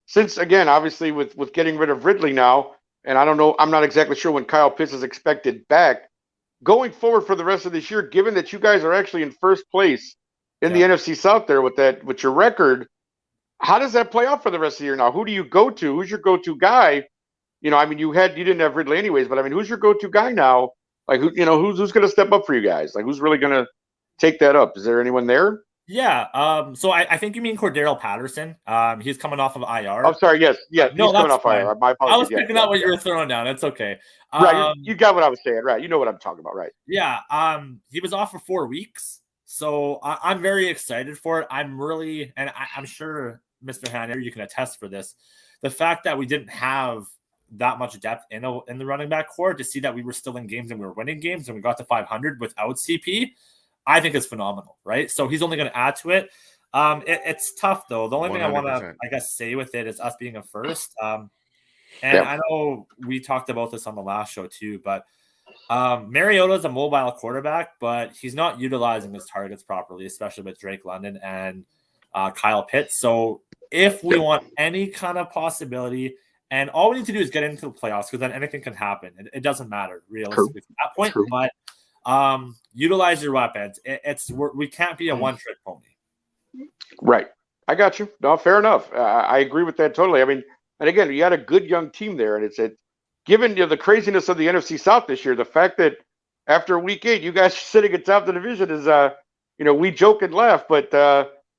since again, obviously with getting rid of Ridley now, and I don't know, I'm not exactly sure when Kyle Pitts is expected back. Going forward for the rest of this year, given that you guys are actually in first place in the Yeah. NFC South there with your record, how does that play out for the rest of the year now? Who do you go to? Who's your go-to guy? I mean, you didn't have Ridley anyways, but I mean, who's your go-to guy now? Like who's going to step up for you guys? Like who's really going to take that up? Is there anyone there? Yeah. So I think you mean Cordero Patterson. He's coming off of Oh, IR. sorry. Yes, yes, No, he's coming that's off fine. IR. My I apologies. was Yeah, picking yeah, out what yeah. you were throwing down. It's okay. Right, you got what I was saying. Right, you know what I'm talking about. Right. Yeah. He was off for 4 weeks, so I'm very excited for it. I'm really, and I'm sure Mr. Hanner, you can attest for this. The fact that we didn't have that much depth in the running back core, to see that we were still in games and we were winning games and we got to 500 without CP, I think is phenomenal. Right. So he's only going to add to it. It's tough though. The only thing I want to, 100%. I guess, say with it is us being a first. And Yeah. I know we talked about this on the last show too, but Mariota is a mobile quarterback, but he's not utilizing his targets properly, especially with Drake London and Kyle Pitts. So if we want any kind of possibility, and all we need to do is get into the playoffs, because then anything can happen. It doesn't matter True. realistically at that point, True. but utilize your weapons. We can't be a one-trick pony. Right. I got you. No, fair enough. I agree with that totally. I mean, and again, you had a good young team there, and given the craziness of the NFC South this year, the fact that after Week 8 you guys are sitting atop the division is, we joke and laugh, but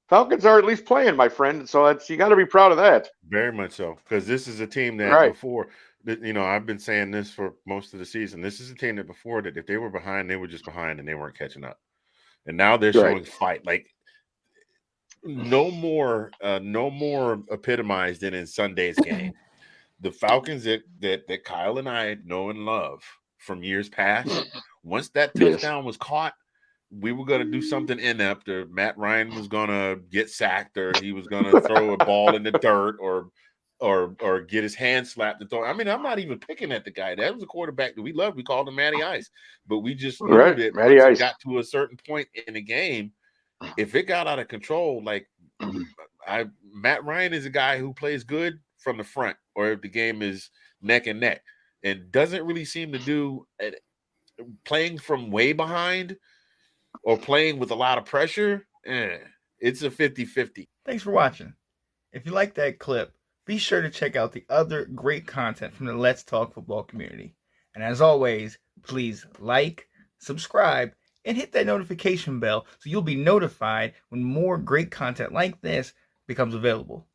Falcons are at least playing, my friend. So you got to be proud of that. Very much so, because this is a team that Right. before, I've been saying this for most of the season. This is a team that before that if they were behind, they were just behind and they weren't catching up. And now they're showing Right. fight. Like no more epitomized than in Sunday's game. The Falcons that Kyle and I know and love from years past, once that Yes. touchdown was caught, we were going to do something inept, or Matt Ryan was going to get sacked, or he was going to throw a ball in the dirt, or get his hand slapped and throw. I mean, I'm not even picking at the guy. That was a quarterback that we loved. We called him Matty Ice, but we just knew Right. that Matty once it Ice. got to a certain point in the game, if it got out of control, like Matt Ryan is a guy who plays good from the front, or if the game is neck and neck, and doesn't really seem to do playing from way behind or playing with a lot of pressure. It's a 50-50. Thanks for watching. If you like that clip, be sure to check out the other great content from the Let's Talk Football community. And as always, please like, subscribe, and hit that notification bell so you'll be notified when more great content like this becomes available.